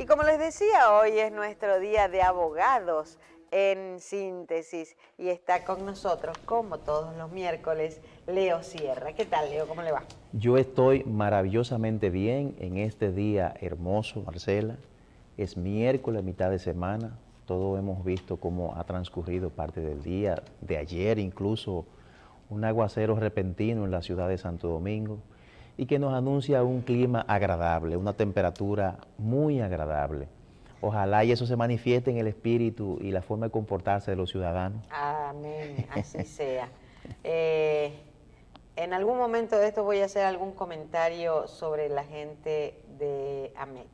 Y como les decía, hoy es nuestro día de abogados en síntesis y está con nosotros, como todos los miércoles, Leo Sierra. ¿Qué tal, Leo? ¿Cómo le va? Yo estoy maravillosamente bien en este día hermoso, Marcela. Es miércoles, mitad de semana. Todos hemos visto cómo ha transcurrido parte del día, de ayer incluso, un aguacero repentino en la ciudad de Santo Domingo y que nos anuncia un clima agradable, una temperatura muy agradable. Ojalá y eso se manifieste en el espíritu y la forma de comportarse de los ciudadanos. Amén, así sea. En algún momento de esto voy a hacer algún comentario sobre la gente de AMET.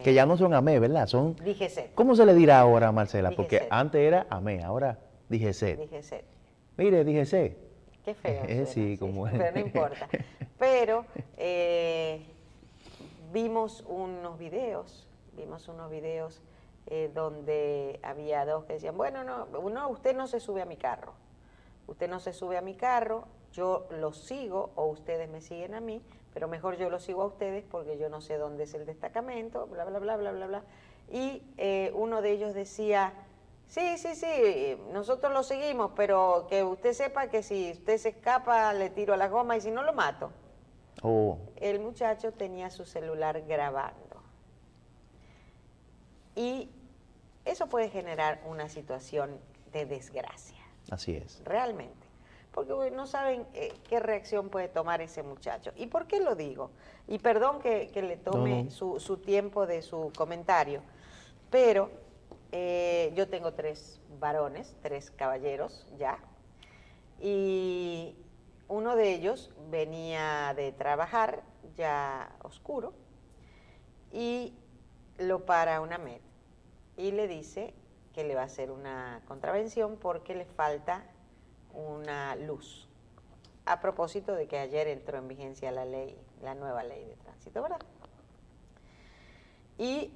Que ya no son AME, ¿verdad? Son DGCET. ¿Cómo se le dirá ahora, Marcela? Porque DGCET. antes era AME, ahora DGCET. DGCET. Mire, DGCET. Qué feo suena, Sí, como es. pero no importa. Pero vimos unos videos donde había dos que decían, bueno, no, usted no se sube a mi carro. Usted no se sube a mi carro, yo lo sigo o ustedes me siguen a mí, pero mejor yo lo sigo a ustedes porque yo no sé dónde es el destacamento, bla, bla, bla, bla, bla, bla. Y uno de ellos decía, sí, nosotros lo seguimos, pero que usted sepa que si usted se escapa le tiro a la goma y si no lo mato. Oh. El muchacho tenía su celular grabando. Y eso puede generar una situación de desgracia. Así es. Realmente. Porque no saben qué reacción puede tomar ese muchacho. ¿Y por qué lo digo? Y perdón que le tome su tiempo de su comentario, pero yo tengo 3 varones, 3 caballeros ya, y uno de ellos venía de trabajar ya oscuro y lo para una AMET y le dice que le va a hacer una contravención porque le falta una luz. A propósito de que ayer entró en vigencia la nueva ley de tránsito, ¿verdad? Y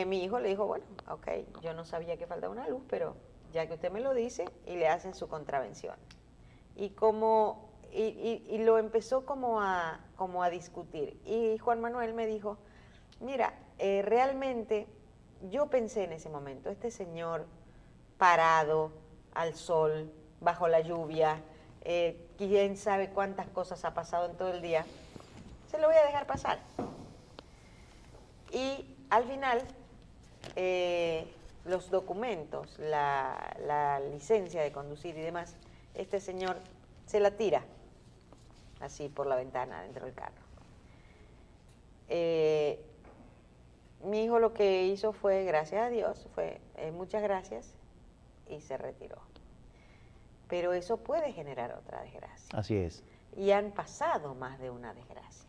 mi hijo le dijo, bueno, ok, yo no sabía que faltaba una luz, pero ya que usted me lo dice, y le hacen su contravención. Y lo empezó como a discutir. Y Juan Manuel me dijo, mira, realmente yo pensé en ese momento, este señor parado al sol, bajo la lluvia, quién sabe cuántas cosas ha pasado en todo el día, se lo voy a dejar pasar. Y al final, los documentos, la licencia de conducir y demás, este señor se la tira así por la ventana dentro del carro. Mi hijo lo que hizo fue, gracias a Dios, fue muchas gracias y se retiró. Pero eso puede generar otra desgracia. Así es. Y han pasado más de una desgracia.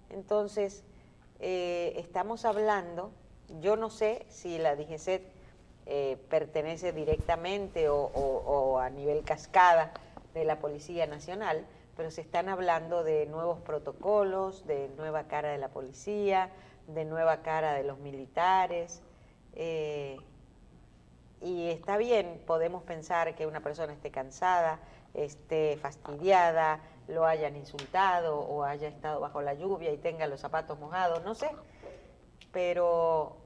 Entonces, estamos hablando, yo no sé si la DGCET pertenece directamente o a nivel cascada de la Policía Nacional, pero se están hablando de nuevos protocolos, de nueva cara de la policía, de nueva cara de los militares, y está bien, podemos pensar que una persona esté cansada, esté fastidiada, lo hayan insultado o haya estado bajo la lluvia y tenga los zapatos mojados, no sé, pero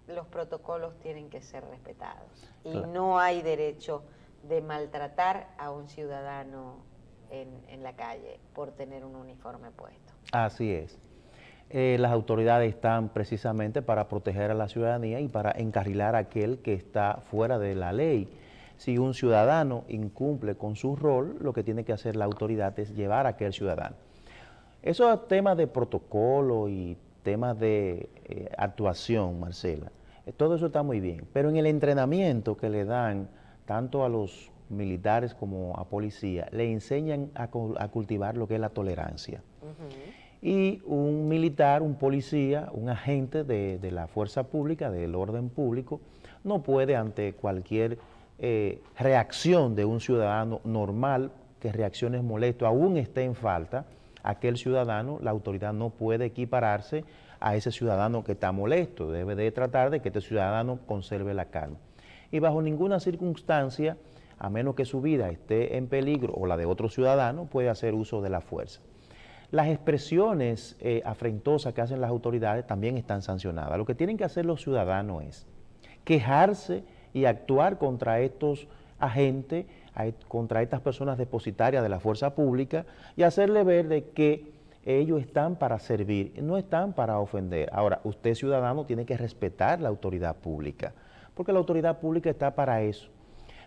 los protocolos tienen que ser respetados y claro, no hay derecho de maltratar a un ciudadano en la calle por tener un uniforme puesto. Así es. Las autoridades están precisamente para proteger a la ciudadanía y para encarrilar a aquel que está fuera de la ley. Si un ciudadano incumple con su rol, lo que tiene que hacer la autoridad es llevar a aquel ciudadano. Esos temas de protocolo y temas de actuación, Marcela, todo eso está muy bien, pero en el entrenamiento que le dan tanto a los militares como a policía, le enseñan a cultivar lo que es la tolerancia. Y un militar, un policía, un agente de la fuerza pública, del orden público, no puede ante cualquier reacción de un ciudadano normal, que reacciones molesto, aún esté en falta, aquel ciudadano, la autoridad no puede equipararse a ese ciudadano que está molesto, debe de tratar de que este ciudadano conserve la calma. Y bajo ninguna circunstancia, a menos que su vida esté en peligro o la de otro ciudadano, puede hacer uso de la fuerza. Las expresiones afrentosas que hacen las autoridades también están sancionadas. Lo que tienen que hacer los ciudadanos es quejarse y actuar contra estos agentes, contra estas personas depositarias de la fuerza pública y hacerle ver de que ellos están para servir, no están para ofender. Ahora, usted ciudadano tiene que respetar la autoridad pública, porque la autoridad pública está para eso.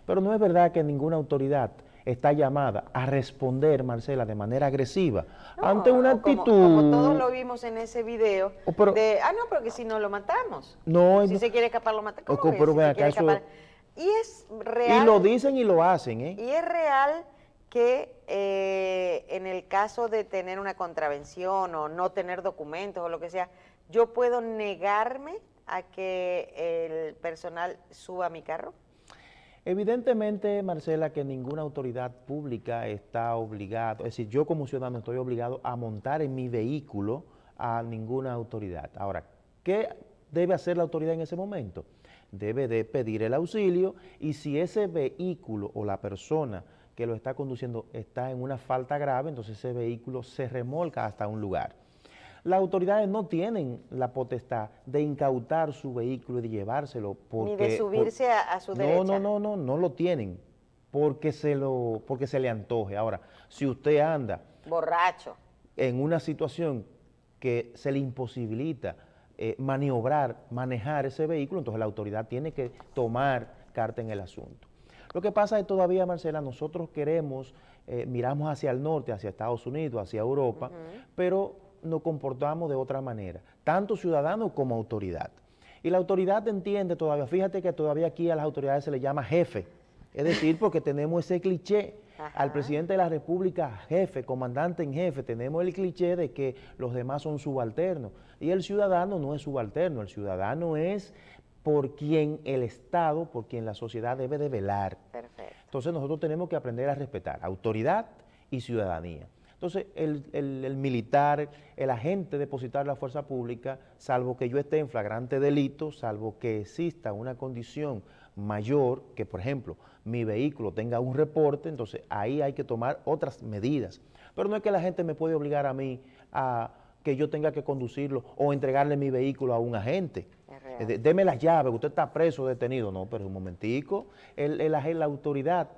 Pero no es verdad que ninguna autoridad está llamada a responder, Marcela, de manera agresiva ante una actitud. Como todos lo vimos en ese video, no, pero que si no lo matamos. No, si se quiere escapar, lo matamos. Pero si acá y es real. Y lo dicen y lo hacen, ¿eh? Y es real que en el caso de tener una contravención o no tener documentos o lo que sea, yo puedo negarme a que el personal suba a mi carro. Evidentemente, Marcela, que ninguna autoridad pública está obligada, es decir, yo como ciudadano estoy obligado a montar en mi vehículo a ninguna autoridad. Ahora, ¿qué debe hacer la autoridad en ese momento? Debe de pedir el auxilio y si ese vehículo o la persona que lo está conduciendo está en una falta grave, entonces ese vehículo se remolca hasta un lugar. Las autoridades no tienen la potestad de incautar su vehículo y de llevárselo. Ni de subirse a su derecha. No lo tienen porque se le antoje. Ahora, si usted anda borracho en una situación que se le imposibilita maniobrar, manejar ese vehículo, entonces la autoridad tiene que tomar carta en el asunto. Lo que pasa es todavía, Marcela, nosotros queremos, miramos hacia el norte, hacia Estados Unidos, hacia Europa, pero nos comportamos de otra manera, tanto ciudadanos como autoridad. Y la autoridad entiende todavía, fíjate que todavía aquí a las autoridades se le llama jefe, es decir, porque tenemos ese cliché, al presidente de la República jefe, comandante en jefe, tenemos el cliché de que los demás son subalternos, y el ciudadano no es subalterno, el ciudadano es por quien el Estado, por quien la sociedad debe de velar. Perfecto. Entonces nosotros tenemos que aprender a respetar autoridad y ciudadanía. Entonces, el militar, el agente depositario de la fuerza pública, salvo que yo esté en flagrante delito, salvo que exista una condición mayor, que por ejemplo, mi vehículo tenga un reporte, entonces ahí hay que tomar otras medidas. Pero no es que la gente me puede obligar a mí a que yo tenga que conducirlo o entregarle mi vehículo a un agente. Deme las llaves, usted está preso, detenido. No, pero un momentico, la autoridad,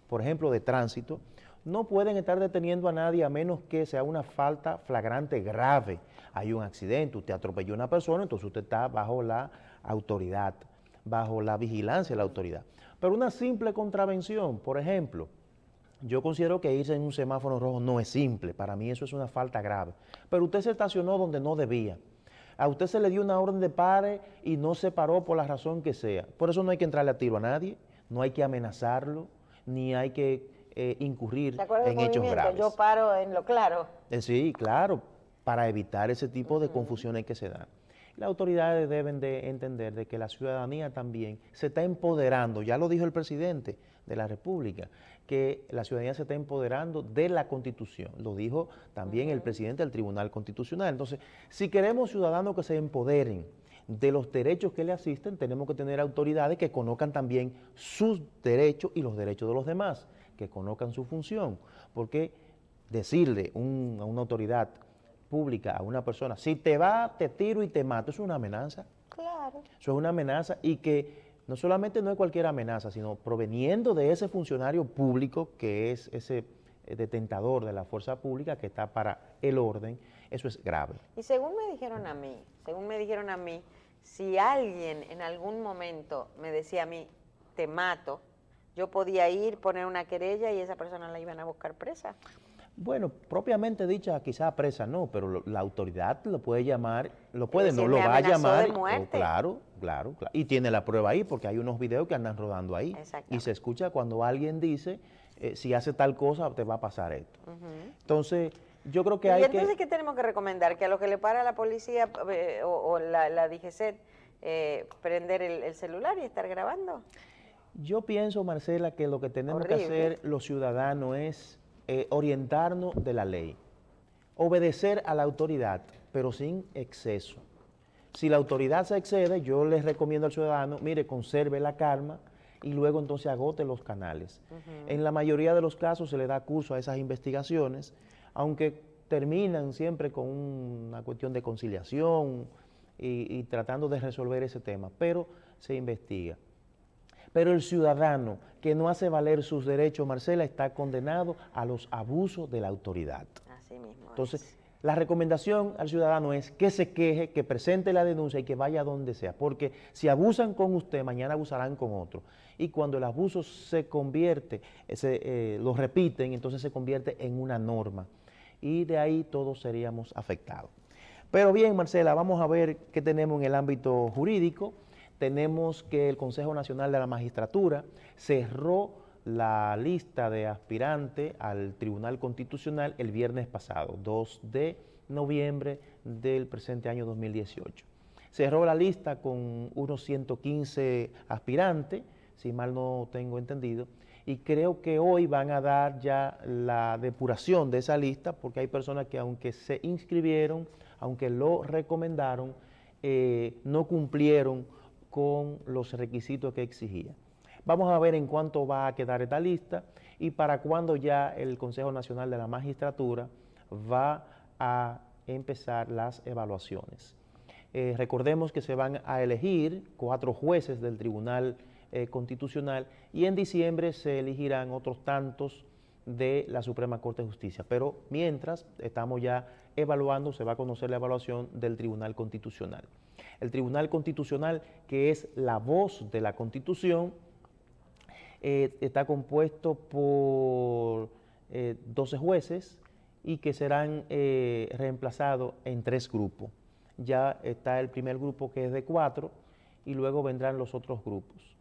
por ejemplo, de tránsito, no pueden estar deteniendo a nadie a menos que sea una falta flagrante grave. Hay un accidente, usted atropelló a una persona, entonces usted está bajo la autoridad, bajo la vigilancia de la autoridad. Pero una simple contravención, por ejemplo, yo considero que irse en un semáforo rojo no es simple, para mí eso es una falta grave. Pero usted se estacionó donde no debía. A usted se le dio una orden de pare y no se paró por la razón que sea. Por eso no hay que entrarle a tiro a nadie, no hay que amenazarlo, ni hay que incurrir en hechos graves. Yo paro en lo claro. Sí, claro, para evitar ese tipo de confusiones que se dan. Las autoridades deben de entender de que la ciudadanía también se está empoderando, ya lo dijo el presidente de la República, que la ciudadanía se está empoderando de la Constitución, lo dijo también el presidente del Tribunal Constitucional. Entonces, si queremos ciudadanos que se empoderen de los derechos que le asisten, tenemos que tener autoridades que conozcan también sus derechos y los derechos de los demás, que conozcan su función, porque decirle a una autoridad pública, a una persona, si te va, te tiro y te mato, eso es una amenaza. Claro. Eso es una amenaza y que no solamente no es cualquier amenaza, sino proveniendo de ese funcionario público que es ese detentador de la fuerza pública que está para el orden, eso es grave. Y según me dijeron a mí, si alguien en algún momento me decía a mí, te mato, yo podía ir, poner una querella y esa persona la iban a buscar presa. Bueno, propiamente dicha, quizá presa no, pero la autoridad lo puede llamar, lo va a llamar. De muerte. Claro. Y tiene la prueba ahí, porque hay unos videos que andan rodando ahí. Y se escucha cuando alguien dice, si hace tal cosa, te va a pasar esto. Entonces, yo creo que hay que... ¿Y entonces qué tenemos que recomendar? ¿Que a los que le para la policía o la DGCET prender el celular y estar grabando? Yo pienso, Marcela, que lo que tenemos que hacer los ciudadanos es orientarnos de la ley, obedecer a la autoridad, pero sin exceso. Si la autoridad se excede, yo les recomiendo al ciudadano, mire, conserve la calma y luego entonces agote los canales. En la mayoría de los casos se le da curso a esas investigaciones, aunque terminan siempre con una cuestión de conciliación y tratando de resolver ese tema, pero se investiga. Pero el ciudadano que no hace valer sus derechos, Marcela, está condenado a los abusos de la autoridad. Así mismo. Entonces, la recomendación al ciudadano es que se queje, que presente la denuncia y que vaya donde sea, porque si abusan con usted, mañana abusarán con otro. Y cuando el abuso se convierte, lo repiten, entonces se convierte en una norma. Y de ahí todos seríamos afectados. Pero bien, Marcela, vamos a ver qué tenemos en el ámbito jurídico. Tenemos que el Consejo Nacional de la Magistratura cerró la lista de aspirantes al Tribunal Constitucional el viernes pasado, 2 de noviembre del presente año 2018. Cerró la lista con unos 115 aspirantes, si mal no tengo entendido, y creo que hoy van a dar ya la depuración de esa lista, porque hay personas que aunque se inscribieron, aunque lo recomendaron, no cumplieron con los requisitos que exigía. Vamos a ver en cuánto va a quedar esta lista y para cuándo ya el Consejo Nacional de la Magistratura va a empezar las evaluaciones. Recordemos que se van a elegir 4 jueces del Tribunal Constitucional y en diciembre se elegirán otros tantos de la Suprema Corte de Justicia. Pero mientras estamos ya evaluando, se va a conocer la evaluación del Tribunal Constitucional. El Tribunal Constitucional, que es la voz de la Constitución, está compuesto por 12 jueces y que serán reemplazados en 3 grupos. Ya está el primer grupo que es de 4 y luego vendrán los otros grupos.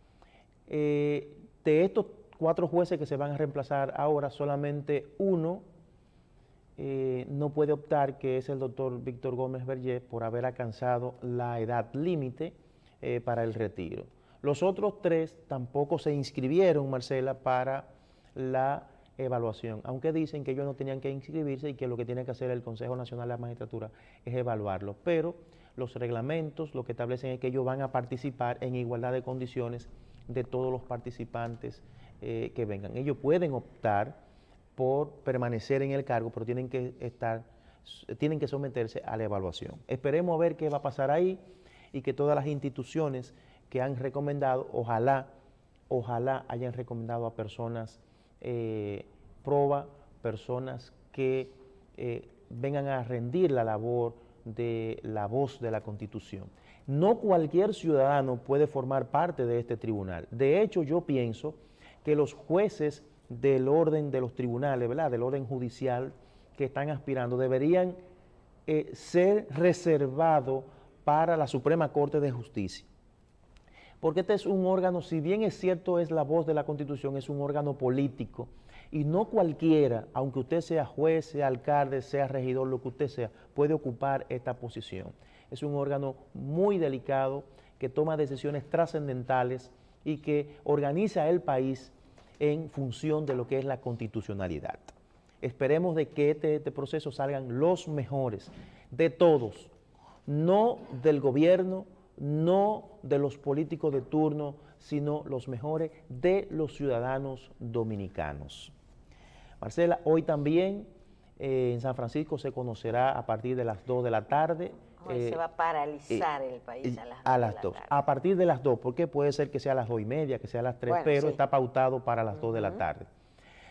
De estos 4 jueces que se van a reemplazar ahora, solamente uno no puede optar, que es el doctor Víctor Gómez Vergés, por haber alcanzado la edad límite para el retiro. Los otros 3 tampoco se inscribieron, Marcela, para la evaluación, aunque dicen que ellos no tenían que inscribirse y que lo que tiene que hacer el Consejo Nacional de la Magistratura es evaluarlos. Pero los reglamentos lo que establecen es que ellos van a participar en igualdad de condiciones de todos los participantes que vengan. Ellos pueden optar por permanecer en el cargo, pero tienen que someterse a la evaluación. Esperemos a ver qué va a pasar ahí y que todas las instituciones que han recomendado, ojalá hayan recomendado a personas personas que vengan a rendir la labor de la voz de la Constitución. No cualquier ciudadano puede formar parte de este tribunal. De hecho, yo pienso que los jueces del orden de los tribunales, ¿verdad?, del orden judicial que están aspirando, deberían ser reservados para la Suprema Corte de Justicia. Porque este es un órgano, si bien es cierto, es la voz de la Constitución, es un órgano político, y no cualquiera, aunque usted sea juez, sea alcalde, sea regidor, lo que usted sea, puede ocupar esta posición. Es un órgano muy delicado, que toma decisiones trascendentales y que organiza el país en función de lo que es la constitucionalidad. Esperemos de que este proceso salgan los mejores de todos, no del gobierno, no de los políticos de turno, sino los mejores de los ciudadanos dominicanos. Marcela, hoy también en San Francisco se conocerá a partir de las 2 de la tarde. Hoy se va a paralizar el país a las 2. A partir de las 2, porque puede ser que sea a las 2:30, que sea a las 3, bueno, pero sí, está pautado para las 2 de la tarde.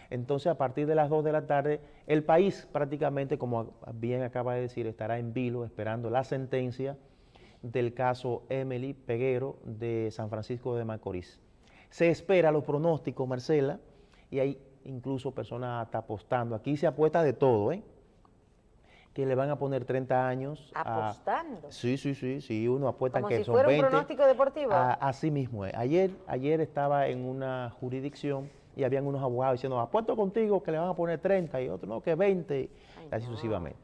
Entonces, a partir de las 2 de la tarde, el país prácticamente, como bien acaba de decir, estará en vilo esperando la sentencia del caso Emily Peguero de San Francisco de Macorís. Se espera los pronósticos, Marcela, y hay incluso personas hasta apostando. Aquí se apuesta de todo, que le van a poner 30 años. ¿Apostando? Sí, uno apuesta como que si son fuera 20. Un pronóstico deportivo. Así mismo es. Ayer estaba en una jurisdicción y habían unos abogados diciendo, apuesto contigo que le van a poner 30 y otro no, que 20, y así sucesivamente.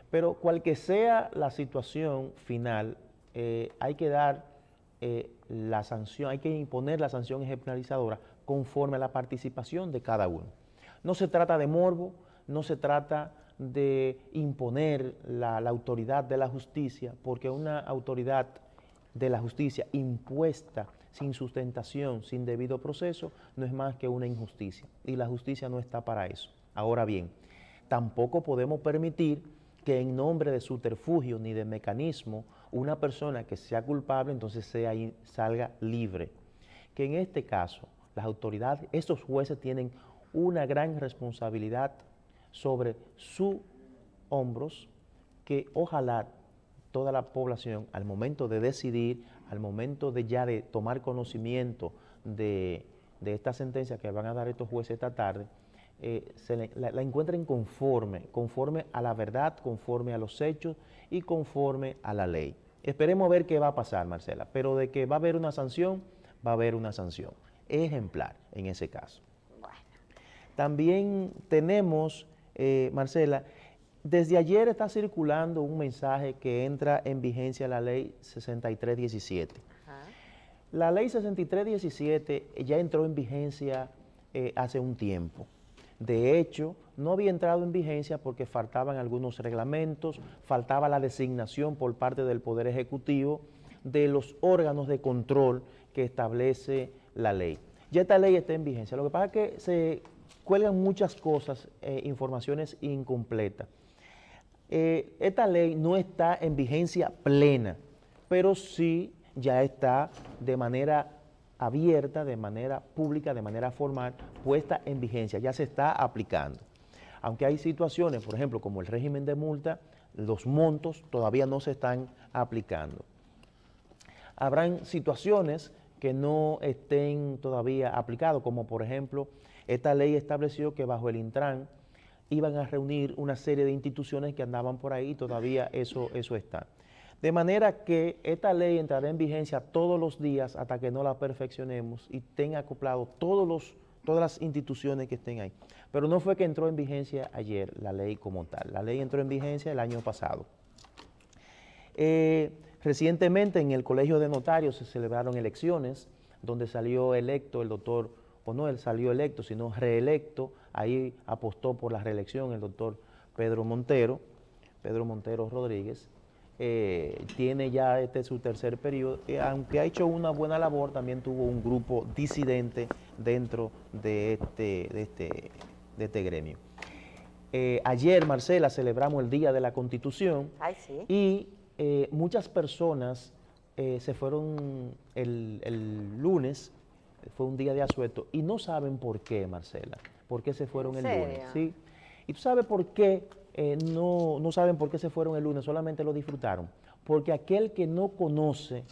Pero cual que sea la situación final, hay que dar la sanción, hay que imponer la sanción ejemplarizadora conforme a la participación de cada uno. No se trata de morbo, no se trata de imponer la autoridad de la justicia, porque una autoridad de la justicia impuesta sin sustentación, sin debido proceso, no es más que una injusticia, y la justicia no está para eso. Ahora bien, tampoco podemos permitir que en nombre de subterfugio ni de mecanismo una persona que sea culpable entonces salga libre. Que en este caso las autoridades, estos jueces tienen una gran responsabilidad sobre sus hombros, que ojalá toda la población al momento de decidir, al momento de ya de tomar conocimiento de esta sentencia que van a dar estos jueces esta tarde, la encuentren conforme a la verdad, conforme a los hechos y conforme a la ley. Esperemos ver qué va a pasar, Marcela, pero de que va a haber una sanción, va a haber una sanción ejemplar en ese caso. Bueno. También tenemos, Marcela, desde ayer está circulando un mensaje que entra en vigencia la ley 6317. La ley 6317 ya entró en vigencia hace un tiempo. De hecho, no había entrado en vigencia porque faltaban algunos reglamentos, faltaba la designación por parte del Poder Ejecutivo de los órganos de control que establece la ley. Ya esta ley está en vigencia. Lo que pasa es que se cuelgan muchas cosas, informaciones incompletas. Esta ley no está en vigencia plena, pero sí ya está de manera abierta, de manera pública, de manera formal, puesta en vigencia, ya se está aplicando. Aunque hay situaciones, por ejemplo, como el régimen de multa, los montos todavía no se están aplicando. Habrán situaciones que no estén todavía aplicados, como por ejemplo, esta ley estableció que bajo el Intran iban a reunir una serie de instituciones que andaban por ahí y todavía eso está. De manera que esta ley entrará en vigencia todos los días hasta que no la perfeccionemos y tenga acoplado todas las instituciones que estén ahí. Pero no fue que entró en vigencia ayer la ley como tal. La ley entró en vigencia el año pasado. Recientemente en el Colegio de Notarios se celebraron elecciones donde salió electo el doctor, o no él salió electo, sino reelecto. Ahí apostó por la reelección el doctor Pedro Montero Rodríguez. Tiene ya su tercer periodo, aunque ha hecho una buena labor, también tuvo un grupo disidente dentro de este gremio. Ayer, Marcela, celebramos el Día de la Constitución. Ay, sí. Y muchas personas se fueron el lunes, fue un día de asueto, y no saben por qué, Marcela, por qué se fueron el lunes. ¿Sí? Y tú sabes por qué. No saben por qué se fueron el lunes, solamente lo disfrutaron. Porque aquel que no conoce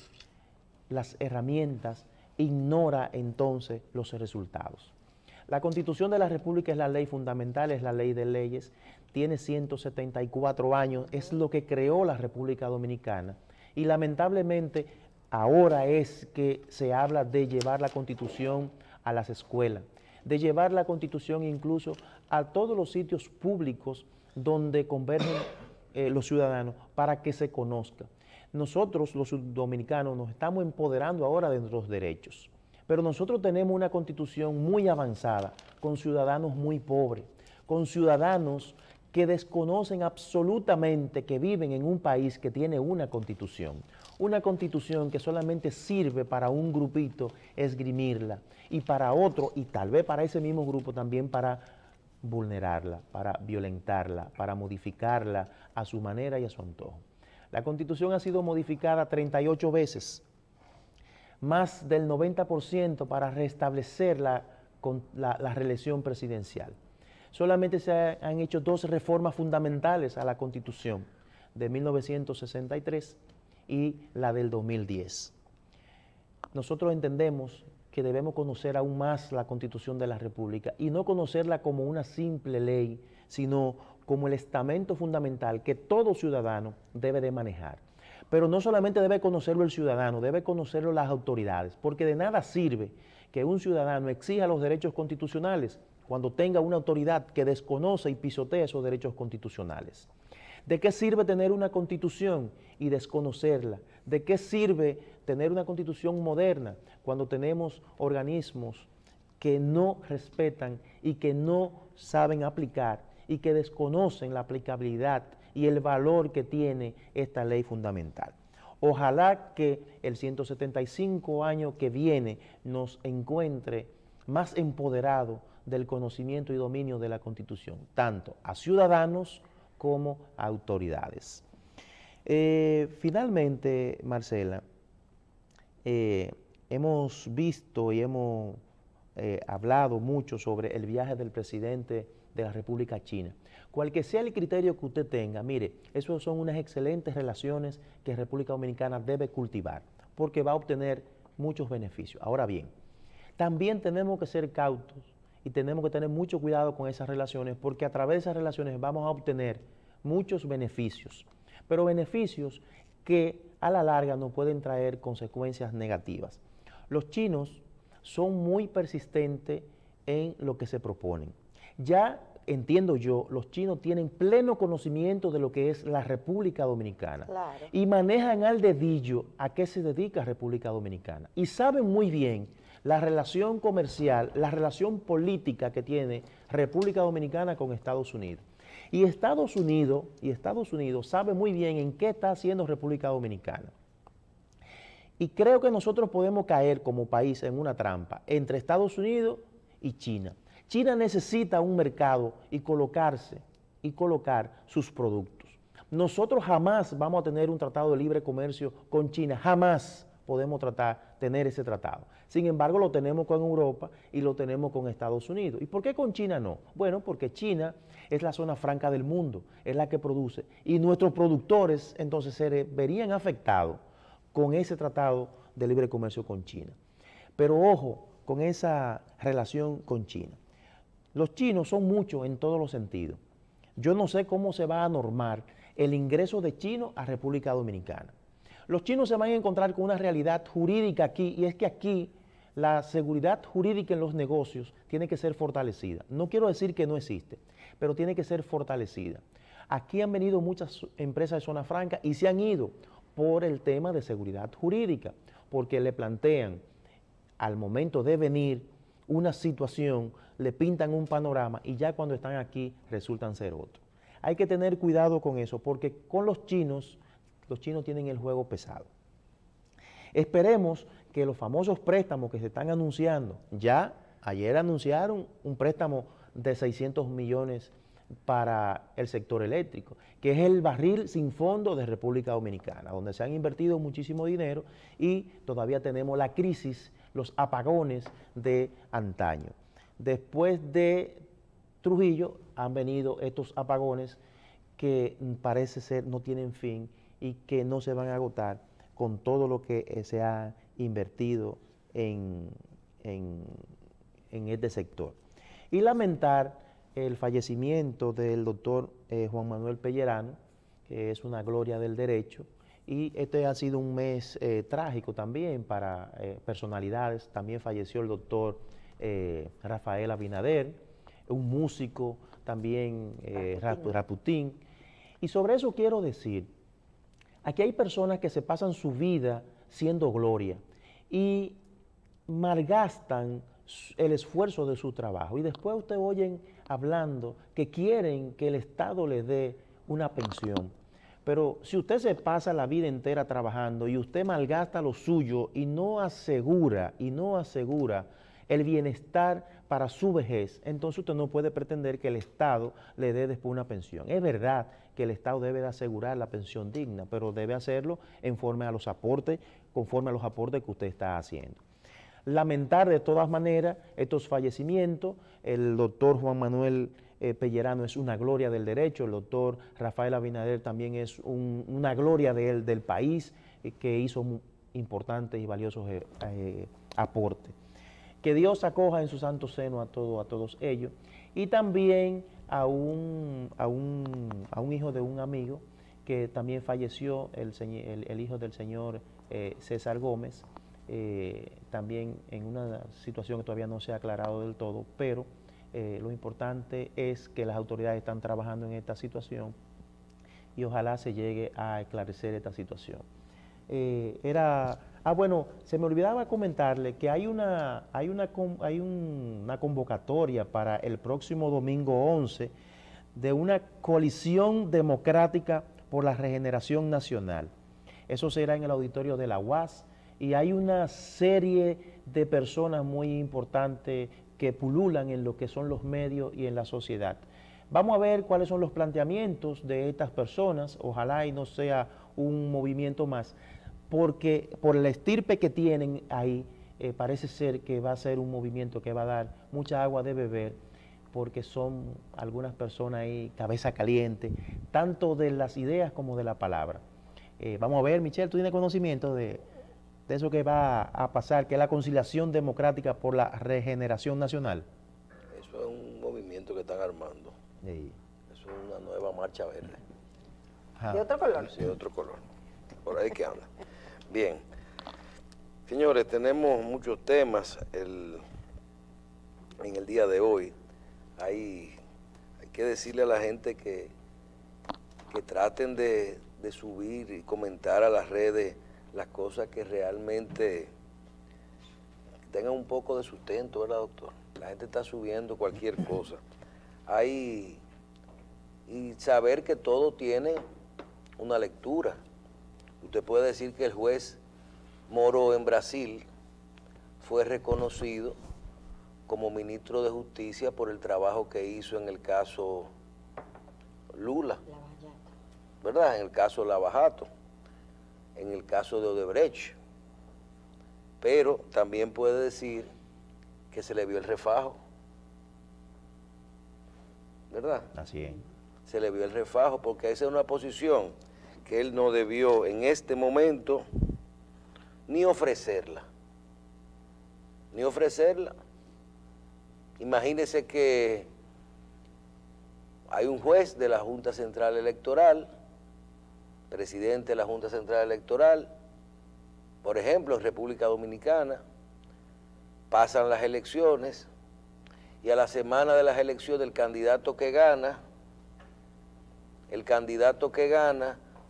las herramientas ignora entonces los resultados. La Constitución de la República es la ley fundamental, es la ley de leyes, tiene 174 años, es lo que creó la República Dominicana. Y lamentablemente ahora es que se habla de llevar la Constitución a las escuelas, de llevar la Constitución incluso a todos los sitios públicos donde convergen los ciudadanos para que se conozca. Nosotros, los dominicanos, nos estamos empoderando ahora de nuestros derechos, pero nosotros tenemos una constitución muy avanzada, con ciudadanos muy pobres, con ciudadanos que desconocen absolutamente que viven en un país que tiene una constitución que solamente sirve para un grupito esgrimirla y para otro, y tal vez para ese mismo grupo también para vulnerarla, para violentarla, para modificarla a su manera y a su antojo. La Constitución ha sido modificada 38 veces, más del 90% para restablecer la reelección presidencial. Solamente se han hecho 2 reformas fundamentales a la Constitución, de 1963 y la del 2010. Nosotros entendemos que debemos conocer aún más la Constitución de la República y no conocerla como una simple ley, sino como el estamento fundamental que todo ciudadano debe de manejar. Pero no solamente debe conocerlo el ciudadano, debe conocerlo las autoridades, porque de nada sirve que un ciudadano exija los derechos constitucionales cuando tenga una autoridad que desconoce y pisotea esos derechos constitucionales. ¿De qué sirve tener una constitución y desconocerla? ¿De qué sirve tener una constitución moderna cuando tenemos organismos que no respetan y que no saben aplicar y que desconocen la aplicabilidad y el valor que tiene esta ley fundamental? Ojalá que el 175 año que viene nos encuentre más empoderados del conocimiento y dominio de la Constitución, tanto a ciudadanos como a autoridades. Finalmente, Marcela, hemos visto y hemos hablado mucho sobre el viaje del presidente de la República China. Cual que sea el criterio que usted tenga, mire, esas son unas excelentes relaciones que República Dominicana debe cultivar, porque va a obtener muchos beneficios. Ahora bien, también tenemos que ser cautos y tenemos que tener mucho cuidado con esas relaciones, porque a través de esas relaciones vamos a obtener muchos beneficios, pero beneficios que a la larga nos pueden traer consecuencias negativas. Los chinos son muy persistentes en lo que se proponen. Ya entiendo yo, los chinos tienen pleno conocimiento de lo que es la República Dominicana, claro, y manejan al dedillo a qué se dedica República Dominicana. Y saben muy bien la relación comercial, la relación política que tiene República Dominicana con Estados Unidos. Y Estados Unidos sabe muy bien en qué está haciendo República Dominicana. Y creo que nosotros podemos caer como país en una trampa entre Estados Unidos y China. China necesita un mercado y colocar sus productos. Nosotros jamás vamos a tener un tratado de libre comercio con China, jamás podemos tener ese tratado. Sin embargo, lo tenemos con Europa y lo tenemos con Estados Unidos. ¿Y por qué con China no? Bueno, porque China es la zona franca del mundo, es la que produce, y nuestros productores entonces se verían afectados con ese tratado de libre comercio con China. Pero ojo con esa relación con China. Los chinos son muchos en todos los sentidos. Yo no sé cómo se va a normar el ingreso de chinos a República Dominicana. Los chinos se van a encontrar con una realidad jurídica aquí, y es que aquí la seguridad jurídica en los negocios tiene que ser fortalecida. No quiero decir que no existe, pero tiene que ser fortalecida. Aquí han venido muchas empresas de zona franca y se han ido por el tema de seguridad jurídica, porque le plantean al momento de venir una situación, le pintan un panorama y ya cuando están aquí resultan ser otro. Hay que tener cuidado con eso, porque con los chinos tienen el juego pesado. Esperemos que los famosos préstamos que se están anunciando, ya ayer anunciaron un préstamo de 600 millones para el sector eléctrico, que es el barril sin fondo de República Dominicana, donde se han invertido muchísimo dinero y todavía tenemos la crisis, los apagones de antaño. Después de Trujillo han venido estos apagones que parece ser no tienen fin y que no se van a agotar con todo lo que se ha invertido en este sector. Y lamentar el fallecimiento del doctor Juan Manuel Pellerano, que es una gloria del derecho, y este ha sido un mes trágico también para personalidades. También falleció el doctor Rafael Abinader, un músico también, Raputín. Y sobre eso quiero decir, aquí hay personas que se pasan su vida siendo gloria y malgastan el esfuerzo de su trabajo, y después ustedes oyen hablando que quieren que el Estado les dé una pensión. Pero si usted se pasa la vida entera trabajando y usted malgasta lo suyo y no asegura el bienestar para su vejez, entonces usted no puede pretender que el Estado le dé después una pensión. Es verdad que el Estado debe de asegurar la pensión digna, pero debe hacerlo conforme a los aportes que usted está haciendo. Lamentar de todas maneras estos fallecimientos. El doctor Juan Manuel Pellerano es una gloria del derecho, el doctor Rafael Abinader también es una gloria del país, que hizo importantes y valiosos aportes. Que Dios acoja en su santo seno a todos ellos, y también a un hijo de un amigo que también falleció, el hijo del señor César Gómez, también en una situación que todavía no se ha aclarado del todo, pero lo importante es que las autoridades están trabajando en esta situación y ojalá se llegue a esclarecer esta situación. Bueno, se me olvidaba comentarle que hay una convocatoria para el próximo domingo 11 de una coalición democrática por la regeneración nacional. Eso será en el auditorio de la UAS, y hay una serie de personas muy importantes que pululan en lo que son los medios y en la sociedad. Vamos a ver cuáles son los planteamientos de estas personas, ojalá y no sea un movimiento más, porque por la estirpe que tienen ahí, parece ser que va a ser un movimiento que va a dar mucha agua de beber, porque son algunas personas ahí, cabeza caliente, tanto de las ideas como de la palabra. Vamos a ver, Michelle, ¿tú tienes conocimiento de eso que va a pasar, que es la conciliación democrática por la regeneración nacional? Eso es un movimiento que están armando. Sí. Eso es una nueva marcha verde. Ajá. ¿De otro color? Sí, de otro color. Por ahí que anda. Bien. Señores, tenemos muchos temas en el día de hoy. Hay que decirle a la gente que traten de subir y comentar a las redes las cosas que realmente tengan un poco de sustento, ¿verdad, doctor? La gente está subiendo cualquier cosa. Y saber que todo tiene una lectura. Usted puede decir que el juez Moro en Brasil fue reconocido como ministro de Justicia por el trabajo que hizo en el caso Lula, ¿verdad? En el caso Lava Jato, en el caso de Odebrecht. Pero también puede decir que se le vio el refajo, ¿verdad? Así es. Se le vio el refajo porque esa es una posición que él no debió en este momento ni ofrecerla. Ni ofrecerla. Imagínese que hay un juez de la Junta Central Electoral, presidente de la Junta Central Electoral, por ejemplo, en República Dominicana, pasan las elecciones y a la semana de las elecciones el candidato que gana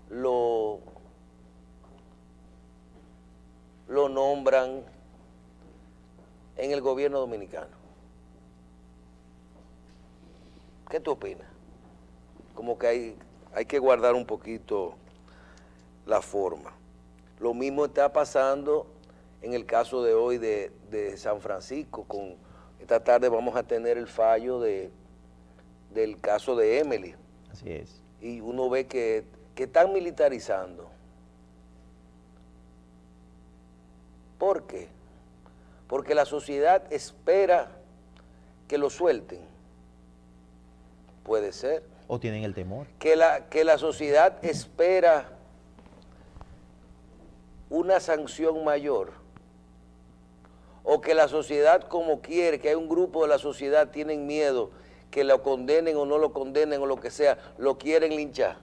lo nombran en el gobierno dominicano. ¿Qué tú opinas? Como que hay que guardar un poquito la forma. Lo mismo está pasando en el caso de hoy de San Francisco. Esta tarde vamos a tener el fallo del caso de Emily. Así es. Y uno ve que están militarizando. ¿Por qué? Porque la sociedad espera que lo suelten. Puede ser. O tienen el temor. Que la sociedad espera una sanción mayor. O que la sociedad, como quiere, que hay un grupo de la sociedad tienen miedo que lo condenen o no lo condenen o lo que sea, lo quieren linchar.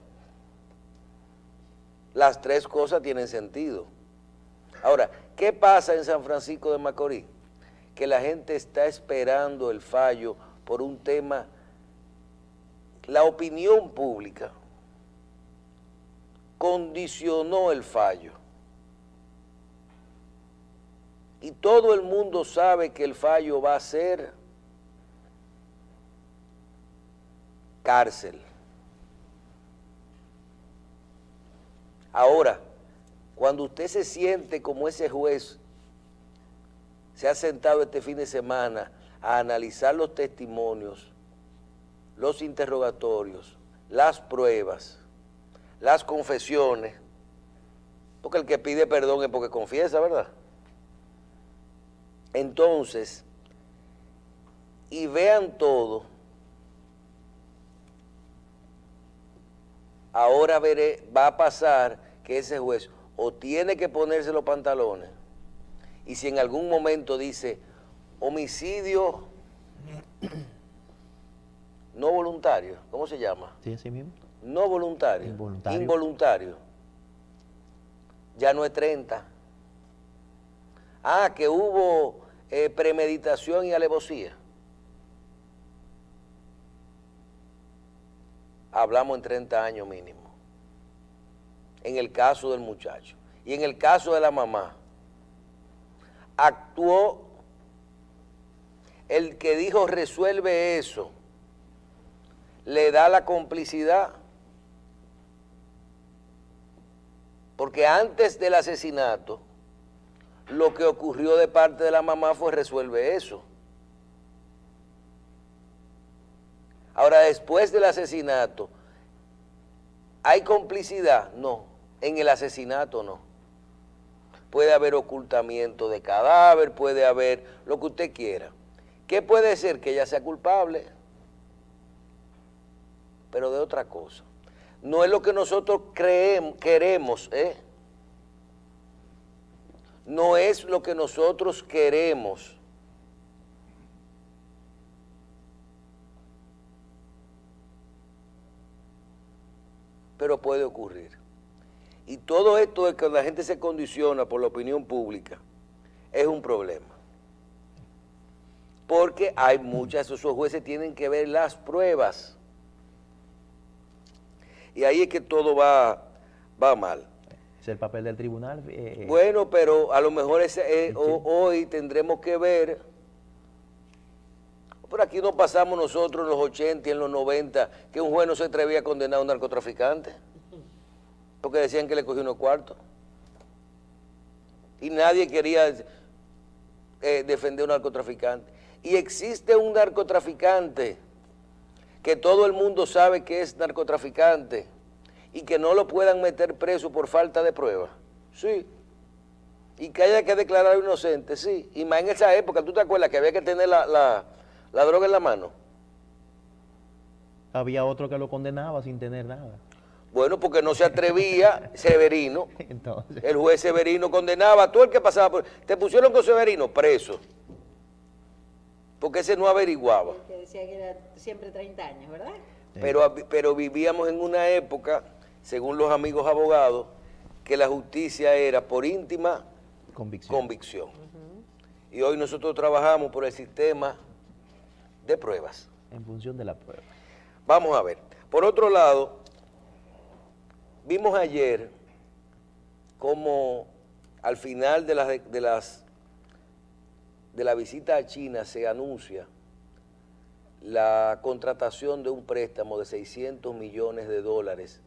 Las tres cosas tienen sentido. Ahora, ¿qué pasa en San Francisco de Macorís? Que la gente está esperando el fallo por un tema. La opinión pública condicionó el fallo. Y todo el mundo sabe que el fallo va a ser cárcel. Ahora, cuando usted se siente como ese juez, se ha sentado este fin de semana a analizar los testimonios, los interrogatorios, las pruebas, las confesiones, porque el que pide perdón es porque confiesa, ¿verdad? Entonces, y vean todo, ahora va a pasar que ese juez o tiene que ponerse los pantalones, y si en algún momento dice homicidio no voluntario, ¿cómo se llama? Sí, así mismo. No voluntario. Involuntario. Involuntario. Ya no es 30. Que hubo premeditación y alevosía. Hablamos en 30 años mínimo. En el caso del muchacho. Y en el caso de la mamá, actuó el que dijo resuelve eso, le da la complicidad. Porque antes del asesinato, lo que ocurrió de parte de la mamá fue resuelve eso. Ahora, después del asesinato, ¿hay complicidad? No. En el asesinato no. Puede haber ocultamiento de cadáver, puede haber lo que usted quiera. ¿Qué puede ser? Que ella sea culpable, pero de otra cosa. No es lo que nosotros queremos, ¿eh? No es lo que nosotros queremos. Pero puede ocurrir. Y todo esto de que la gente se condiciona por la opinión pública es un problema. Porque hay muchas, esos jueces tienen que ver las pruebas. Y ahí es que todo va mal. Es el papel del tribunal. Bueno, pero a lo mejor hoy tendremos que ver. Por aquí no pasamos nosotros en los 80 y en los 90 que un juez no se atrevía a condenar a un narcotraficante porque decían que le cogió unos cuartos y nadie quería defender a un narcotraficante. Y existe un narcotraficante que todo el mundo sabe que es narcotraficante y que no lo puedan meter preso por falta de prueba. Sí. Y que haya que declarar inocente, sí. Y más en esa época, ¿tú te acuerdas que había que tener la droga en la mano? Había otro que lo condenaba sin tener nada. Bueno, porque no se atrevía Severino. Entonces, el juez Severino condenaba a todo el que pasaba por... Te pusieron con Severino preso. Porque ese no averiguaba. Que decía que era siempre 30 años, ¿verdad? Pero vivíamos en una época, según los amigos abogados, que la justicia era por íntima convicción. Y hoy nosotros trabajamos por el sistema de pruebas. En función de la prueba. Vamos a ver. Por otro lado, vimos ayer cómo al final de la visita a China se anuncia la contratación de un préstamo de 600 millones de dólares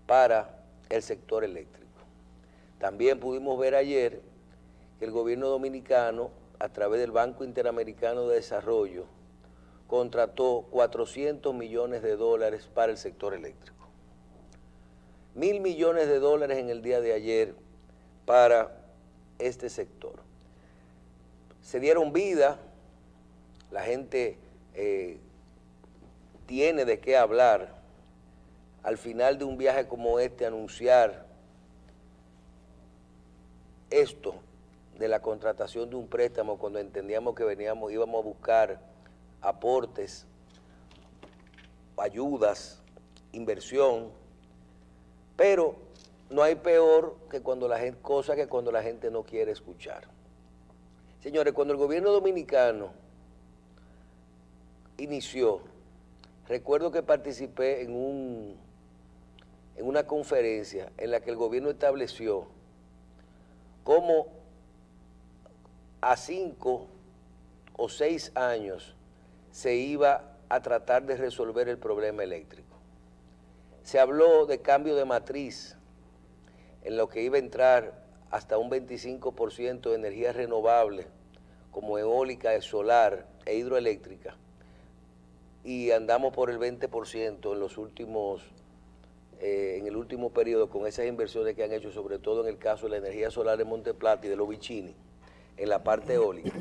para el sector eléctrico. También pudimos ver ayer que el gobierno dominicano, a través del Banco Interamericano de Desarrollo, contrató 400 millones de dólares para el sector eléctrico. 1.000 millones de dólares en el día de ayer para este sector. Se dieron vida, la gente tiene de qué hablar. Al final de un viaje como este, anunciar esto de la contratación de un préstamo cuando entendíamos que íbamos a buscar aportes, ayudas, inversión, pero no hay peor que cuando la gente no quiere escuchar. Señores, cuando el gobierno dominicano inició, recuerdo que participé en una conferencia en la que el gobierno estableció cómo a 5 o 6 años se iba a tratar de resolver el problema eléctrico. Se habló de cambio de matriz, en lo que iba a entrar hasta un 25% de energía renovable, como eólica, solar e hidroeléctrica, y andamos por el 20% en el último periodo con esas inversiones que han hecho, sobre todo en el caso de la energía solar de Monte Plata y de los Vicini, en la parte eólica.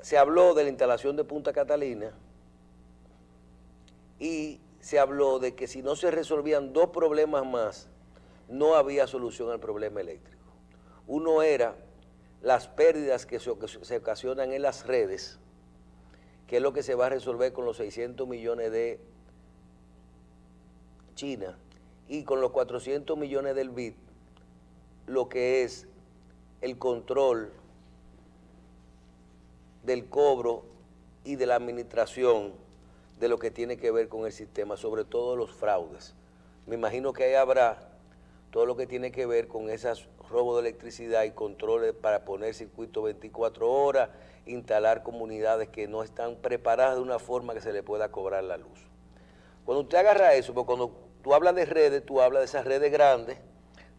Se habló de la instalación de Punta Catalina y se habló de que si no se resolvían 2 problemas más, no había solución al problema eléctrico. Uno era las pérdidas que se ocasionan en las redes, que es lo que se va a resolver con los 600 millones de China y con los 400 millones del BID, lo que es el control del cobro y de la administración de lo que tiene que ver con el sistema, sobre todo los fraudes. Me imagino que ahí habrá todo lo que tiene que ver con esos robos de electricidad y controles para poner circuitos 24 horas, instalar comunidades que no están preparadas de una forma que se le pueda cobrar la luz. Cuando usted agarra eso, porque cuando tú hablas de redes, tú hablas de esas redes grandes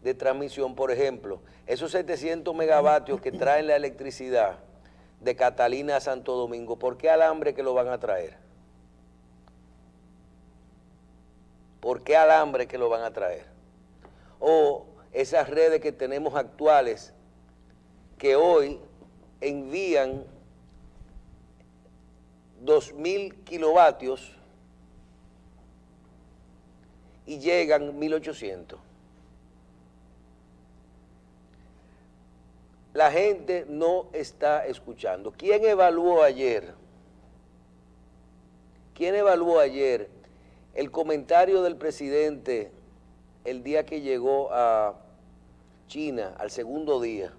de transmisión, por ejemplo, esos 700 megavatios que traen la electricidad de Catalina a Santo Domingo, ¿por qué alambre que lo van a traer? ¿Por qué alambre que lo van a traer? O esas redes que tenemos actuales que hoy envían 2.000 kilovatios y llegan 1.800. La gente no está escuchando. ¿Quién evaluó ayer? ¿Quién evaluó ayer el comentario del presidente el día que llegó a China, al segundo día,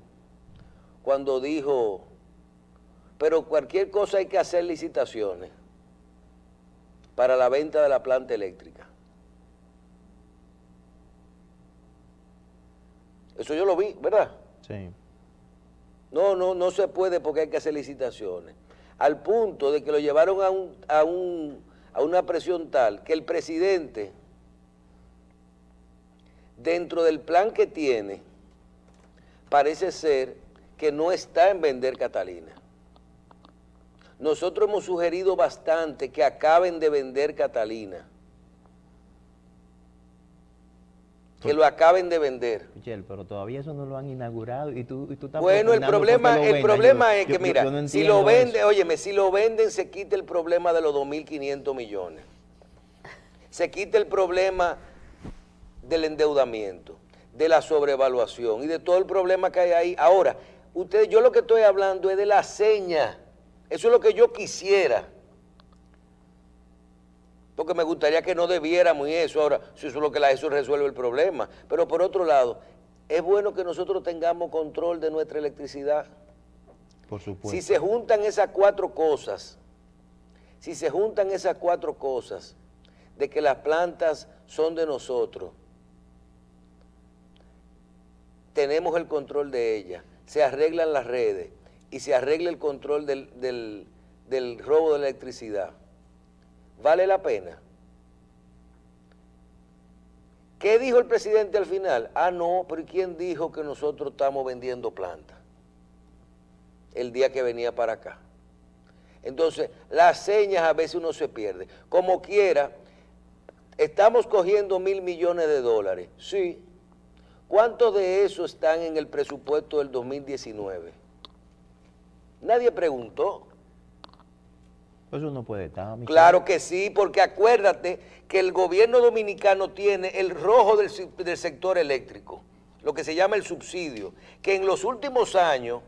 cuando dijo, pero cualquier cosa hay que hacer licitaciones para la venta de la planta eléctrica? Eso yo lo vi, ¿verdad? Sí. No se puede porque hay que hacer licitaciones. Al punto de que lo llevaron a una presión tal que el presidente, dentro del plan que tiene, parece ser que no está en vender Catalina. Nosotros hemos sugerido bastante que acaben de vender Catalina. Que lo acaben de vender. Michelle, pero todavía eso no lo han inaugurado y tú estás... Bueno, el problema es que, mira, no si lo venden, eso. óyeme, si lo venden se quita el problema de los 2.500 millones. Se quita el problema del endeudamiento, de la sobrevaluación y de todo el problema que hay ahí. Ahora, yo lo que estoy hablando es de la seña. Eso es lo que yo quisiera. Porque me gustaría que no debiéramos y eso. Ahora, si eso es lo que eso resuelve el problema. Pero por otro lado, es bueno que nosotros tengamos control de nuestra electricidad. Por supuesto. Si se juntan esas cuatro cosas, de que las plantas son de nosotros, tenemos el control de ellas, se arreglan las redes y se arregla el control del robo de la electricidad, ¿vale la pena? ¿Qué dijo el presidente al final? Ah, no, pero ¿quién dijo que nosotros estamos vendiendo plantas el día que venía para acá? Entonces, las señas a veces uno se pierde. Como quiera, estamos cogiendo $1.000 millones. Sí. ¿Cuántos de esos están en el presupuesto del 2019? Nadie preguntó. Eso no puede estar, Michelle. Claro que sí, porque acuérdate que el gobierno dominicano tiene el rojo del sector eléctrico, lo que se llama el subsidio, que en los últimos años,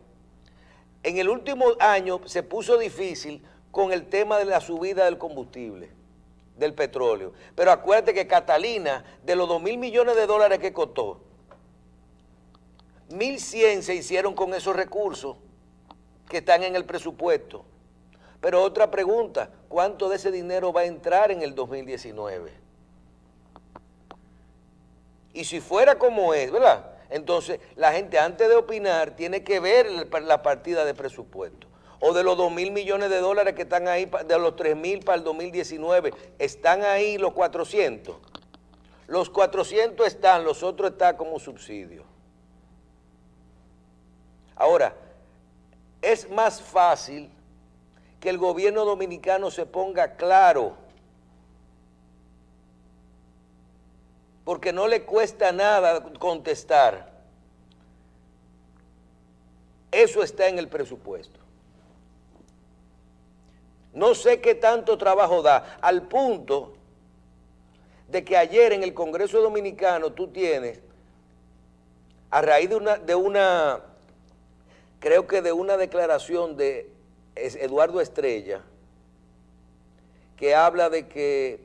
en el último año se puso difícil con el tema de la subida del combustible, del petróleo. Pero acuérdate que Catalina, de los $2.000 millones que costó, 1.100 se hicieron con esos recursos que están en el presupuesto. Pero otra pregunta, ¿cuánto de ese dinero va a entrar en el 2019? Y si fuera como es, ¿verdad? Entonces, la gente antes de opinar tiene que ver la partida de presupuesto. O de los $2.000 millones que están ahí, de los 3.000 para el 2019, ¿están ahí los 400? Los 400 están, los otros están como subsidio. Ahora, es más fácil que el gobierno dominicano se ponga claro, porque no le cuesta nada contestar. Eso está en el presupuesto. No sé qué tanto trabajo da, al punto de que ayer en el Congreso Dominicano tú tienes, a raíz creo que de una declaración de Eduardo Estrella, que habla de que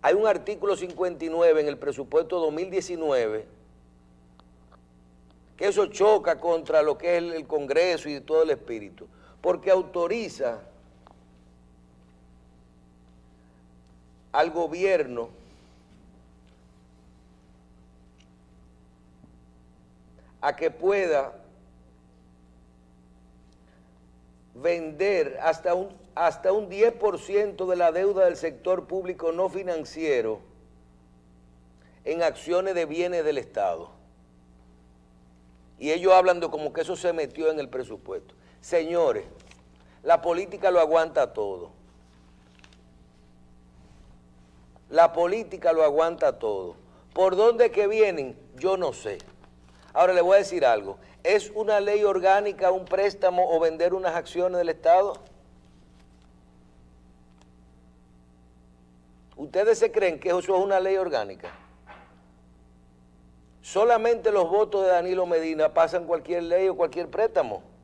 hay un artículo 59 en el presupuesto 2019, que eso choca contra lo que es el Congreso y todo el espíritu, porque autoriza al gobierno a que pueda vender hasta un 10% de la deuda del sector público no financiero en acciones de bienes del Estado. Y ellos hablan de como que eso se metió en el presupuesto. Señores, la política lo aguanta todo. La política lo aguanta todo. ¿Por dónde que vienen? Yo no sé. Ahora le voy a decir algo. ¿Es una ley orgánica un préstamo o vender unas acciones del Estado? ¿Ustedes se creen que eso es una ley orgánica? Solamente los votos de Danilo Medina pasan cualquier ley o cualquier préstamo.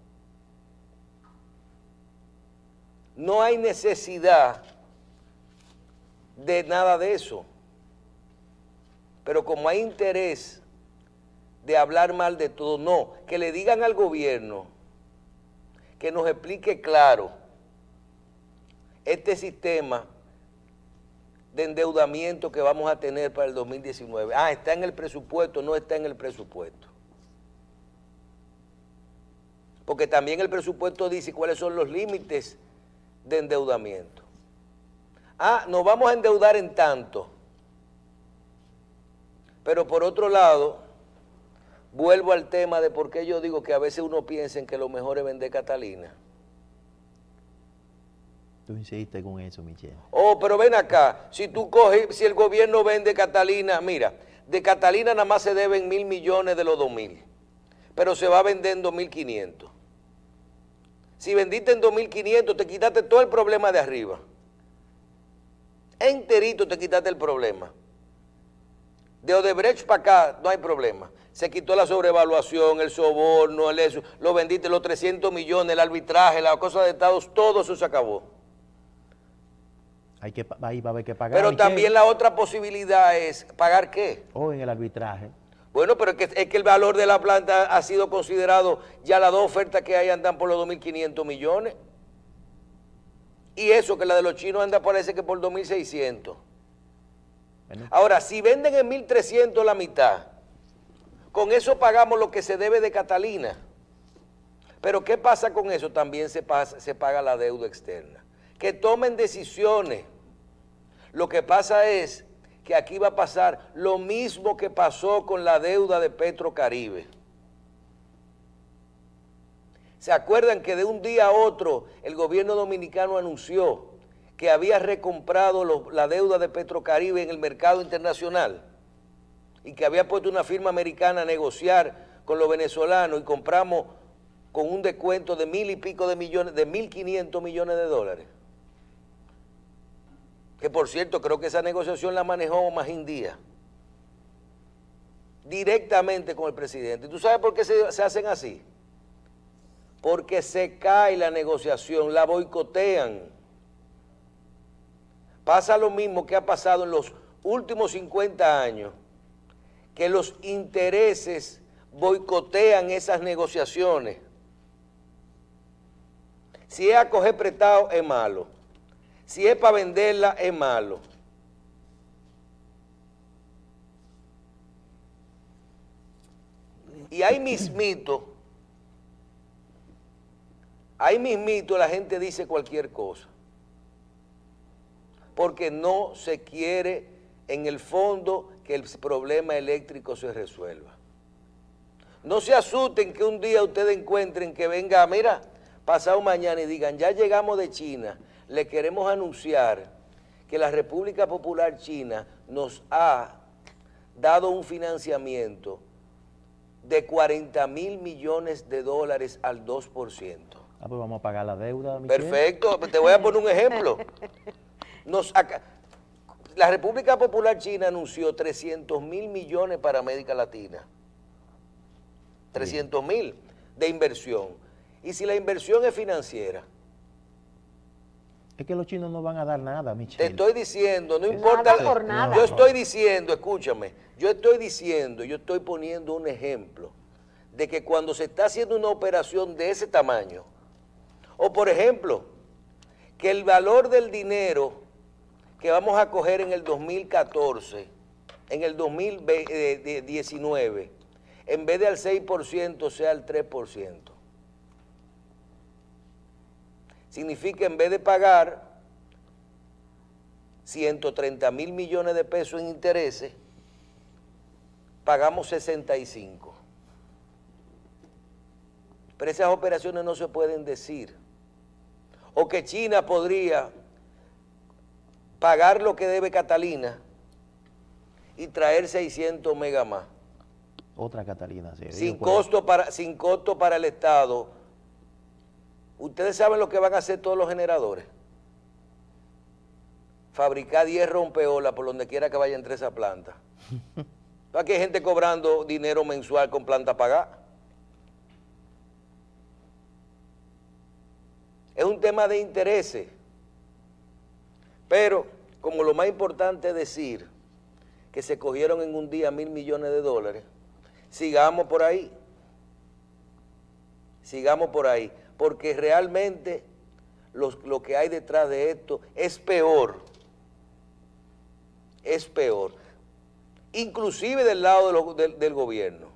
No hay necesidad de nada de eso. Pero como hay interés de hablar mal de todo, no, que le digan al gobierno que nos explique claro este sistema de endeudamiento que vamos a tener para el 2019. Ah, está en el presupuesto, no está en el presupuesto. Porque también el presupuesto dice cuáles son los límites de endeudamiento. Ah, nos vamos a endeudar en tanto. Pero por otro lado, vuelvo al tema de por qué yo digo que a veces uno piensa en que lo mejor es vender Catalina. Tú insistes con eso, Michelle. Oh, pero ven acá, si tú coges, si el gobierno vende Catalina, mira, de Catalina nada más se deben 1.000 millones de los 2.000, pero se va vendiendo 1.500. Si vendiste en 2.500, te quitaste todo el problema de arriba. Enterito te quitaste el problema. De Odebrecht para acá no hay problema. Se quitó la sobrevaluación, el soborno, el eso, lo vendiste, los 300 millones, el arbitraje, la cosa de Estados, todo eso se acabó. Ahí va a haber que pagar. Pero Michelle. también la otra posibilidad es, ¿pagar qué? O en el arbitraje. Bueno, pero es que el valor de la planta ha sido considerado, ya las dos ofertas que hay andan por los 2.500 millones. Y eso, que la de los chinos anda parece que por 2.600. Bueno. Ahora, si venden en 1.300 la mitad, con eso pagamos lo que se debe de Catalina. Pero ¿qué pasa con eso? También se paga la deuda externa. Que tomen decisiones. Lo que pasa es que aquí va a pasar lo mismo que pasó con la deuda de Petrocaribe. ¿Se acuerdan que de un día a otro el gobierno dominicano anunció que había recomprado la deuda de Petrocaribe en el mercado internacional y que había puesto una firma americana a negociar con los venezolanos y compramos con un descuento de 1.000 y pico de millones, de 1.500 millones de dólares? Que por cierto, creo que esa negociación la manejó Magín Díaz directamente con el presidente. ¿Y tú sabes por qué se hacen así? Porque se cae la negociación, la boicotean. Pasa lo mismo que ha pasado en los últimos 50 años, que los intereses boicotean esas negociaciones. Si es a coger prestado, es malo. Si es para venderla, es malo. Y ahí mismito la gente dice cualquier cosa. Porque no se quiere en el fondo que el problema eléctrico se resuelva. No se asusten que un día ustedes encuentren que venga, mira, pasado mañana y digan, ya llegamos de China, le queremos anunciar que la República Popular China nos ha dado un financiamiento de 40.000 millones de dólares al 2%. Ah, pues vamos a pagar la deuda, Michelle. Perfecto, te voy a poner un ejemplo. La República Popular China anunció 300.000 millones para América Latina. 300.000 de inversión. Y si la inversión es financiera, es que los chinos no van a dar nada, Michelle. te estoy diciendo, no importa. Nada por nada. Yo estoy diciendo, escúchame, yo estoy poniendo un ejemplo de que cuando se está haciendo una operación de ese tamaño, o por ejemplo, que el valor del dinero que vamos a coger en el 2014, en el 2019, en vez de al 6% sea al 3%. Significa en vez de pagar 130.000 millones de pesos en intereses, pagamos 65. pero esas operaciones no se pueden decir. O que China podría pagar lo que debe Catalina y traer 600 megas más. Otra Catalina, sí. Sin costo para el Estado. ¿Ustedes saben lo que van a hacer todos los generadores? Fabricar 10 rompeolas por donde quiera que vaya entre esa planta. Aquí hay gente cobrando dinero mensual con planta pagada. Es un tema de intereses. Pero, como lo más importante es decir que se cogieron en un día 1.000 millones de dólares, sigamos por ahí. Sigamos por ahí. Porque realmente lo que hay detrás de esto es peor. Es peor. Inclusive del lado del gobierno.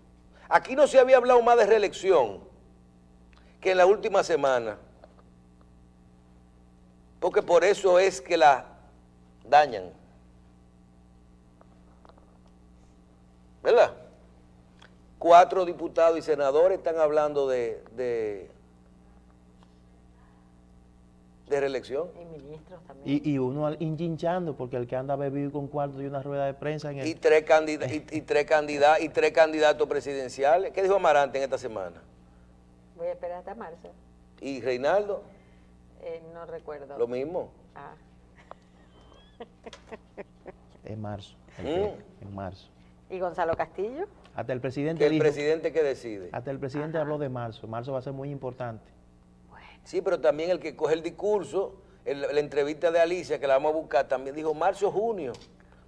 Aquí no se había hablado más de reelección que en la última semana. Porque por eso es que la dañan. ¿Verdad? 4 diputados y senadores están hablando de reelección. Y ministros también. Y uno hinchinchando, porque el que anda bebido con cuarto de una rueda de prensa en el... Y tres candidatos presidenciales. ¿Qué dijo Amarante en esta semana? Voy a esperar hasta marzo. ¿Y Reinaldo? No recuerdo. Lo mismo. Ah. En marzo. En marzo. ¿Y Gonzalo Castillo? Hasta el presidente Que el dijo... presidente que decide. Hasta el presidente habló de marzo. Marzo va a ser muy importante. Sí, pero también el que coge el discurso, la entrevista de Alicia, que la vamos a buscar, también dijo marzo, junio.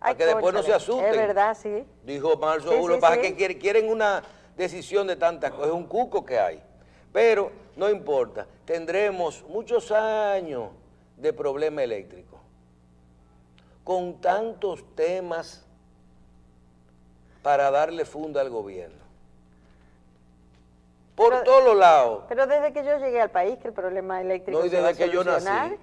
Para que después no se asusten. Es verdad, sí. Dijo marzo, junio, para que quieren una decisión de tantas cosas. Es un cuco que hay. Pero no importa, tendremos muchos años de problema eléctrico. Con tantos temas para darle funda al gobierno. Por todos los lados. Pero desde que yo llegué al país, que el problema eléctrico No, y desde que yo nací.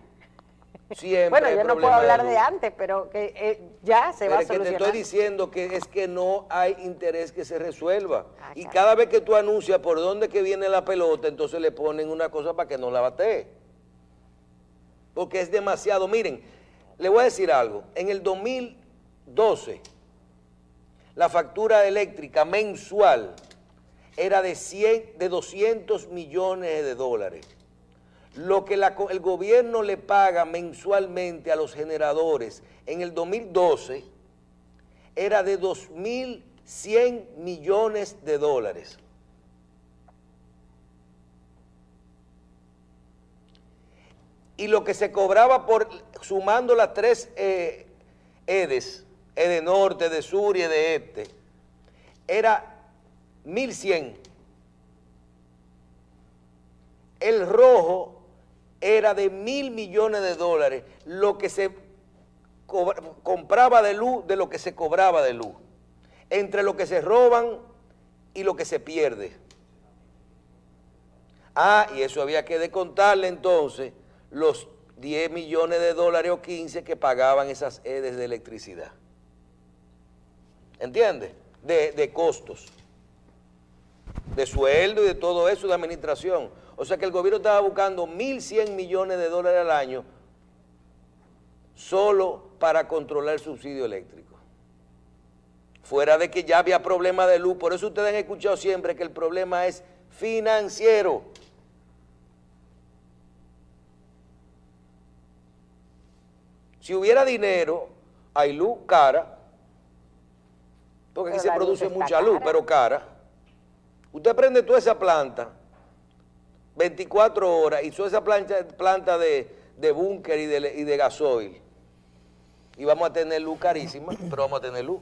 Siempre bueno, yo no puedo hablar de antes, pero que ya se va a solucionar. Te estoy diciendo que es que no hay interés que se resuelva. Y cada vez que tú anuncias por dónde que viene la pelota, entonces le ponen una cosa para que no la batee. Porque es demasiado. Miren, le voy a decir algo. En el 2012, la factura eléctrica mensual era de 200 millones de dólares. Lo que el gobierno le paga mensualmente a los generadores en el 2012 era de 2.100 millones de dólares. Y lo que se cobraba sumando las 3 EDES, EDE Norte, EDE Sur y EDE Este, era 1.100. El rojo era de 1.000 millones de dólares, lo que se compraba de luz de lo que se cobraba de luz, entre lo que se roban y lo que se pierde. Y eso había que descontarle entonces los 10 millones de dólares o 15 que pagaban esas EDES de electricidad. ¿Entiendes? De costos, de sueldo y de todo eso de administración. O sea que el gobierno estaba buscando 1.100 millones de dólares al año solo para controlar el subsidio eléctrico. Fuera de que ya había problema de luz. Por eso ustedes han escuchado siempre que el problema es financiero. Si hubiera dinero, hay luz cara, porque aquí se produce mucha luz, pero cara. Usted prende toda esa planta 24 horas y toda esa planta de búnker y de gasoil. Y vamos a tener luz carísima, pero vamos a tener luz.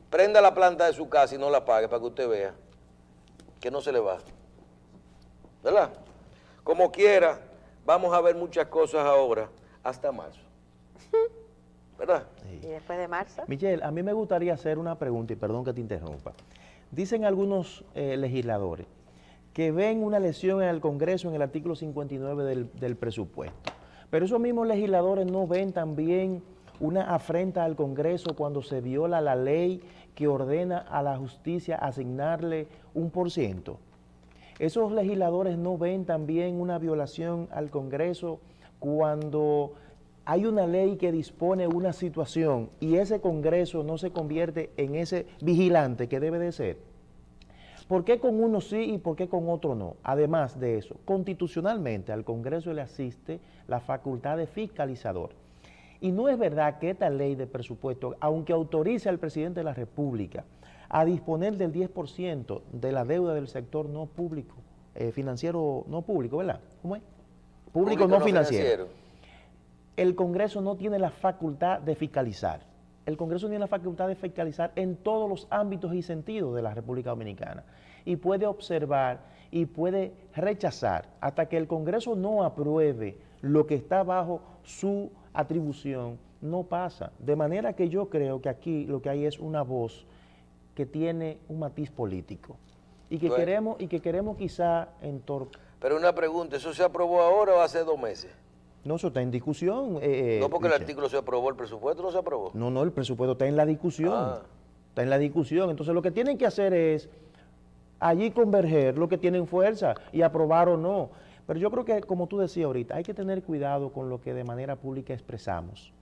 Prenda la planta de su casa y no la apague para que usted vea que no se le va. ¿Verdad? Como quiera, vamos a ver muchas cosas ahora hasta marzo. ¿Verdad? Sí. ¿Y después de marzo? Michelle, a mí me gustaría hacer una pregunta, y perdón que te interrumpa. Dicen algunos legisladores que ven una lesión en el Congreso en el artículo 59 del presupuesto. Pero esos mismos legisladores no ven también una afrenta al Congreso cuando se viola la ley que ordena a la justicia asignarle 1%. ¿Esos legisladores no ven también una violación al Congreso cuando hay una ley que dispone una situación y ese Congreso no se convierte en ese vigilante que debe de ser? ¿Por qué con uno sí y por qué con otro no? Además de eso, constitucionalmente al Congreso le asiste la facultad de fiscalizador. Y no es verdad que esta ley de presupuesto, aunque autorice al presidente de la República a disponer del 10% de la deuda del sector no público, financiero no público, ¿verdad? ¿Cómo es? Público no financiero. El Congreso no tiene la facultad de fiscalizar. El Congreso tiene la facultad de fiscalizar en todos los ámbitos y sentidos de la República Dominicana y puede observar y puede rechazar hasta que el Congreso no apruebe lo que está bajo su atribución, no pasa. De manera que yo creo que aquí lo que hay es una voz que tiene un matiz político y que queremos quizá entorpecer. Pero una pregunta, ¿eso se aprobó ahora o hace 2 meses? No, eso está en discusión. No, porque el artículo se aprobó, el presupuesto no se aprobó. No, el presupuesto está en la discusión. Está en la discusión. Entonces lo que tienen que hacer es allí converger lo que tienen fuerza y aprobar o no. Pero yo creo que, como tú decías ahorita, hay que tener cuidado con lo que de manera pública expresamos.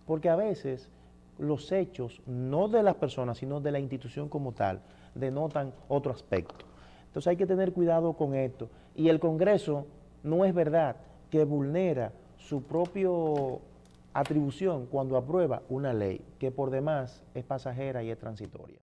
Porque a veces los hechos, no de las personas, sino de la institución como tal, denotan otro aspecto. Entonces hay que tener cuidado con esto. Y el Congreso no es verdad que vulnera su propia atribución cuando aprueba una ley que por demás es pasajera y es transitoria.